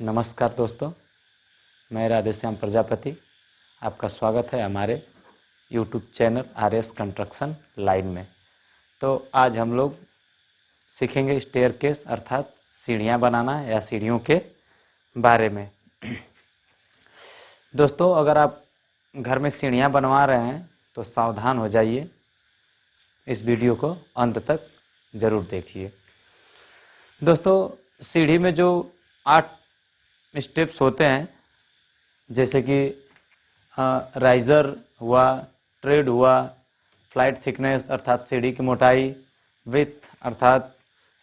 नमस्कार दोस्तों, मैं राधेश्याम प्रजापति। आपका स्वागत है हमारे YouTube channel RS construction line में। तो आज हम लोग सीखेंगे स्टेयरकेस अर्थात सीढ़ियाँ बनाना या सीढ़ियों के बारे में। दोस्तों, अगर आप घर में सीढ़ियाँ बनवा रहे हैं तो सावधान हो जाइए, इस वीडियो को अंत तक ज़रूर देखिए। दोस्तों, सीढ़ी में जो 8 स्टेप्स होते हैं, जैसे कि राइज़र हुआ, ट्रेड हुआ, फ्लाइट थिकनेस अर्थात सीढ़ी की मोटाई, विड्थ अर्थात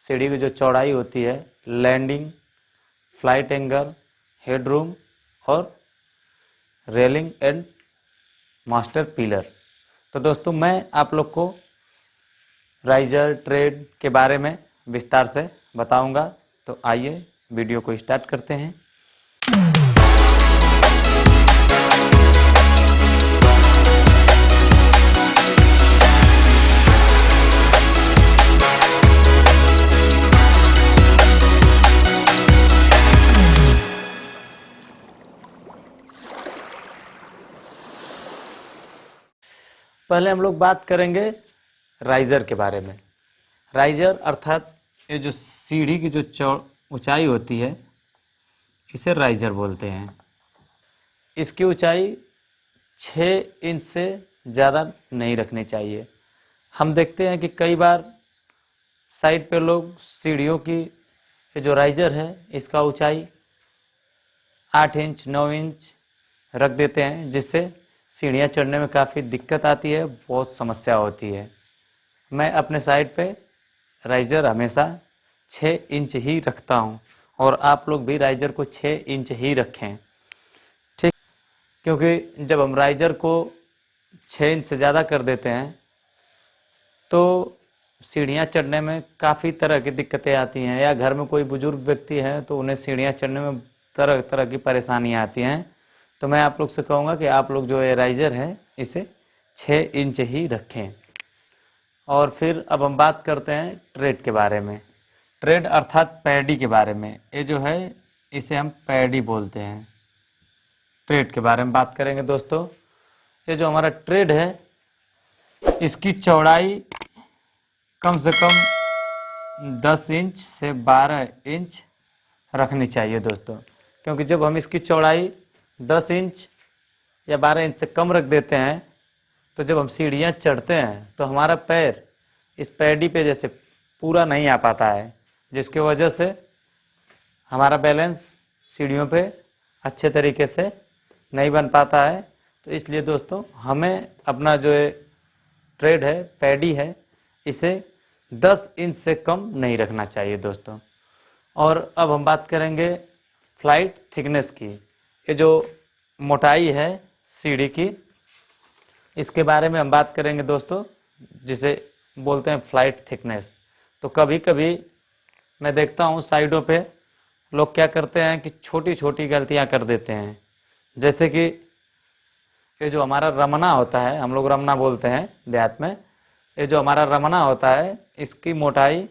सीढ़ी की जो चौड़ाई होती है, लैंडिंग, फ्लाइट एंगल, हेडरूम और रेलिंग एंड मास्टर पिलर। तो दोस्तों, मैं आप लोग को राइज़र ट्रेड के बारे में विस्तार से बताऊंगा। तो आइए वीडियो को स्टार्ट करते हैं। पहले हम लोग बात करेंगे राइज़र के बारे में। राइज़र अर्थात ये जो सीढ़ी की जो ऊंचाई होती है, इसे राइज़र बोलते हैं। इसकी ऊंचाई 6 इंच से ज़्यादा नहीं रखनी चाहिए। हम देखते हैं कि कई बार साइड पे लोग सीढ़ियों की ये जो राइज़र है, इसका ऊंचाई 8 इंच 9 इंच रख देते हैं, जिससे सीढ़ियाँ चढ़ने में काफ़ी दिक्कत आती है, बहुत समस्या होती है। मैं अपने साइड पे राइज़र हमेशा 6 इंच ही रखता हूँ और आप लोग भी राइज़र को 6 इंच ही रखें, ठीक। क्योंकि जब हम राइज़र को 6 इंच से ज़्यादा कर देते हैं तो सीढ़ियाँ चढ़ने में काफ़ी तरह की दिक्कतें आती हैं, या घर में कोई बुजुर्ग व्यक्ति है तो उन्हें सीढ़ियाँ चढ़ने में तरह तरह की परेशानियाँ आती हैं। तो मैं आप लोग से कहूँगा कि आप लोग जो ये राइज़र है इसे 6 इंच ही रखें। और फिर अब हम बात करते हैं ट्रेड के बारे में। ट्रेड अर्थात पैडी के बारे में। ये जो है इसे हम पैडी बोलते हैं। ट्रेड के बारे में बात करेंगे दोस्तों। ये जो हमारा ट्रेड है, इसकी चौड़ाई कम से कम 10 इंच से 12 इंच रखनी चाहिए दोस्तों। क्योंकि जब हम इसकी चौड़ाई 10 इंच या 12 इंच से कम रख देते हैं तो जब हम सीढ़ियाँ चढ़ते हैं तो हमारा पैर इस पैडी पे जैसे पूरा नहीं आ पाता है, जिसकी वजह से हमारा बैलेंस सीढ़ियों पे अच्छे तरीके से नहीं बन पाता है। तो इसलिए दोस्तों, हमें अपना जो ट्रेड है, पैडी है, इसे 10 इंच से कम नहीं रखना चाहिए दोस्तों। और अब हम बात करेंगे फ्लाइट थिकनेस की। ये जो मोटाई है सीढ़ी की, इसके बारे में हम बात करेंगे दोस्तों, जिसे बोलते हैं फ्लाइट थिकनेस। तो कभी कभी मैं देखता हूँ साइडों पे लोग क्या करते हैं कि छोटी छोटी गलतियाँ कर देते हैं। जैसे कि ये जो हमारा रमना होता है, हम लोग रमना बोलते हैं देहात में, ये जो हमारा रमना होता है, इसकी मोटाई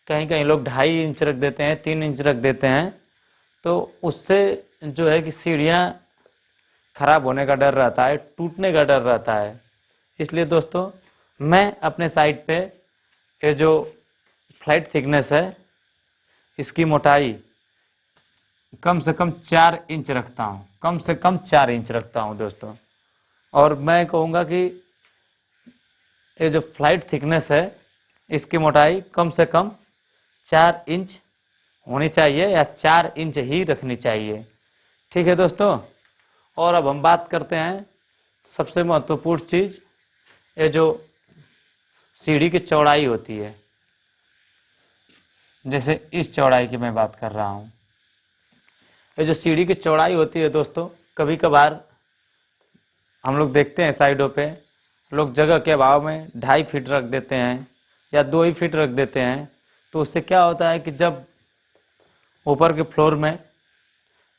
कहीं कहीं लोग 2.5 इंच रख देते हैं, 3 इंच रख देते हैं। तो उससे जो है कि सीढ़ियाँ खराब होने का डर रहता है, टूटने का डर रहता है। इसलिए दोस्तों, मैं अपने साइड पे ये जो फ्लाइट थिकनेस है, इसकी मोटाई कम से कम 4 इंच रखता हूँ, कम से कम 4 इंच रखता हूँ दोस्तों। और मैं कहूँगा कि ये जो फ्लाइट थिकनेस है, इसकी मोटाई कम से कम 4 इंच होनी चाहिए, या 4 इंच ही रखनी चाहिए, ठीक है दोस्तों। और अब हम बात करते हैं सबसे महत्वपूर्ण चीज़, ये जो सीढ़ी की चौड़ाई होती है। जैसे इस चौड़ाई की मैं बात कर रहा हूँ। ये जो सीढ़ी की चौड़ाई होती है दोस्तों, कभी कभार हम लोग देखते हैं साइडों पे लोग जगह के अभाव में 2.5 फीट रख देते हैं या 2 ही फीट रख देते हैं। तो उससे क्या होता है कि जब ऊपर के फ्लोर में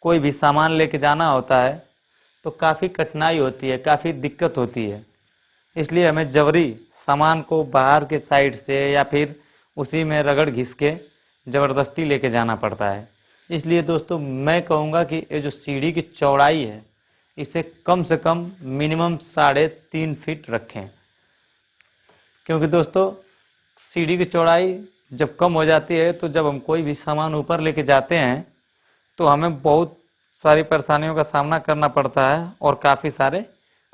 कोई भी सामान लेके जाना होता है तो काफ़ी कठिनाई होती है, काफ़ी दिक्कत होती है। इसलिए हमें जबरी सामान को बाहर के साइड से या फिर उसी में रगड़ घिस के ज़बरदस्ती लेके जाना पड़ता है। इसलिए दोस्तों मैं कहूँगा कि ये जो सीढ़ी की चौड़ाई है इसे कम से कम मिनिमम 3.5 फीट रखें, क्योंकि दोस्तों सीढ़ी की चौड़ाई जब कम हो जाती है तो जब हम कोई भी सामान ऊपर लेके जाते हैं तो हमें बहुत सारी परेशानियों का सामना करना पड़ता है और काफ़ी सारे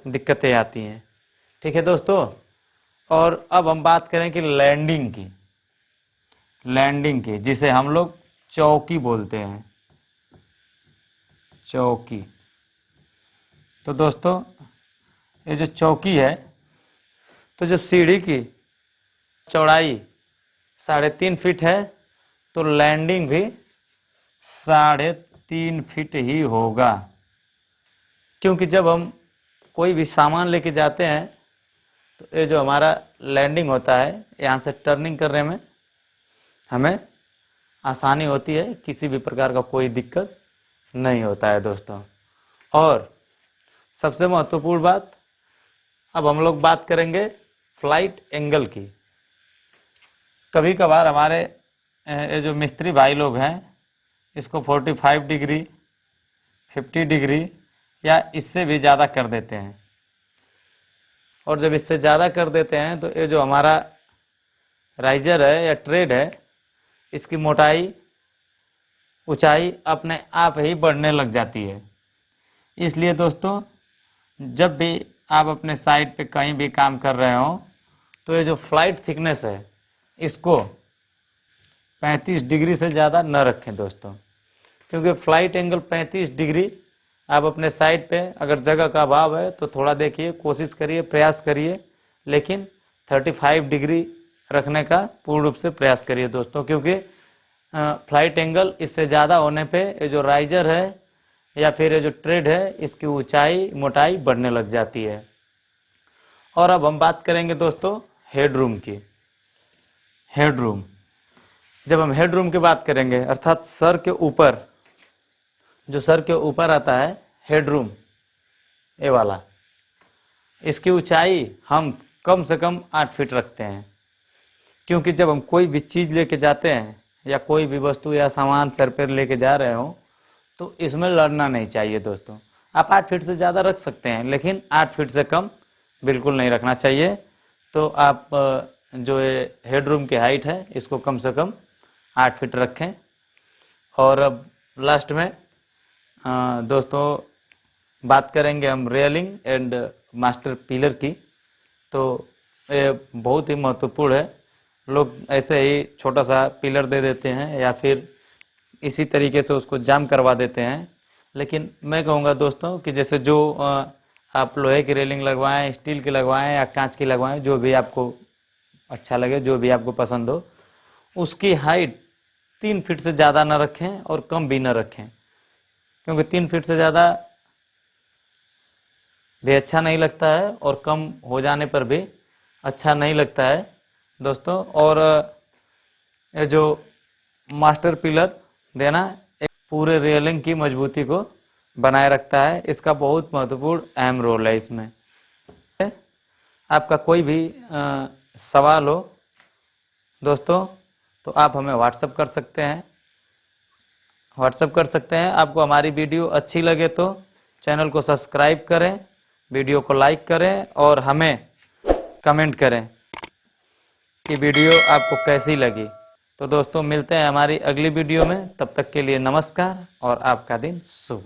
दिक्कतें आती हैं। ठीक है दोस्तों, और अब हम बात करें कि लैंडिंग की जिसे हम लोग चौकी बोलते हैं, चौकी। तो दोस्तों ये जो चौकी है, तो जब सीढ़ी की चौड़ाई 3.5 फीट है तो लैंडिंग भी 3.5 फीट ही होगा, क्योंकि जब हम कोई भी सामान लेके जाते हैं तो ये जो हमारा लैंडिंग होता है यहाँ से टर्निंग करने में हमें आसानी होती है, किसी भी प्रकार का कोई दिक्कत नहीं होता है दोस्तों। और सबसे महत्वपूर्ण बात, अब हम लोग बात करेंगे फ्लाइट एंगल की। कभी कभार हमारे ये जो मिस्त्री भाई लोग हैं इसको 45 डिग्री 50 डिग्री या इससे भी ज़्यादा कर देते हैं, और जब इससे ज़्यादा कर देते हैं तो ये जो हमारा राइजर है या ट्रेड है इसकी मोटाई ऊंचाई अपने आप ही बढ़ने लग जाती है। इसलिए दोस्तों जब भी आप अपने साइट पे कहीं भी काम कर रहे हो तो ये जो फ्लाइट थिकनेस है इसको 35 डिग्री से ज़्यादा न रखें दोस्तों, क्योंकि फ्लाइट एंगल 35 डिग्री आप अपने साइट पे अगर जगह का अभाव है तो थोड़ा देखिए, कोशिश करिए, प्रयास करिए, लेकिन 35 डिग्री रखने का पूर्ण रूप से प्रयास करिए दोस्तों, क्योंकि फ्लाइट एंगल इससे ज़्यादा होने पे ये जो राइजर है या फिर ये जो ट्रेड है इसकी ऊंचाई मोटाई बढ़ने लग जाती है। और अब हम बात करेंगे दोस्तों हेडरूम की। हेडरूम, जब हम हेडरूम की बात करेंगे अर्थात सर के ऊपर, जो सर के ऊपर आता है हेडरूम ये वाला, इसकी ऊंचाई हम कम से कम 8 फीट रखते हैं, क्योंकि जब हम कोई भी चीज़ लेके जाते हैं या कोई भी वस्तु या सामान सर पर लेके जा रहे हो तो इसमें लड़ना नहीं चाहिए दोस्तों। आप 8 फीट से ज़्यादा रख सकते हैं लेकिन 8 फीट से कम बिल्कुल नहीं रखना चाहिए। तो आप जो ये हेडरूम की हाइट है इसको कम से कम 8 फीट रखें। और अब लास्ट में दोस्तों बात करेंगे हम रेलिंग एंड मास्टर पिलर की। तो ये बहुत ही महत्वपूर्ण है। लोग ऐसे ही छोटा सा पिलर दे देते हैं या फिर इसी तरीके से उसको जाम करवा देते हैं, लेकिन मैं कहूँगा दोस्तों कि जैसे जो आप लोहे की रेलिंग लगवाएं, स्टील की लगवाएं या कांच की लगवाएं, जो भी आपको अच्छा लगे, जो भी आपको पसंद हो, उसकी हाइट 3 फीट से ज़्यादा ना रखें और कम भी ना रखें, क्योंकि 3 फीट से ज़्यादा भी अच्छा नहीं लगता है और कम हो जाने पर भी अच्छा नहीं लगता है दोस्तों। और ये जो मास्टर पिलर देना एक पूरे रेलिंग की मजबूती को बनाए रखता है, इसका बहुत महत्वपूर्ण अहम रोल है इसमें। आपका कोई भी सवाल हो दोस्तों तो आप हमें व्हाट्सएप कर सकते हैं। आपको हमारी वीडियो अच्छी लगे तो चैनल को सब्सक्राइब करें, वीडियो को लाइक करें और हमें कमेंट करें कि वीडियो आपको कैसी लगी। तो दोस्तों मिलते हैं हमारी अगली वीडियो में, तब तक के लिए नमस्कार और आपका दिन शुभ हो।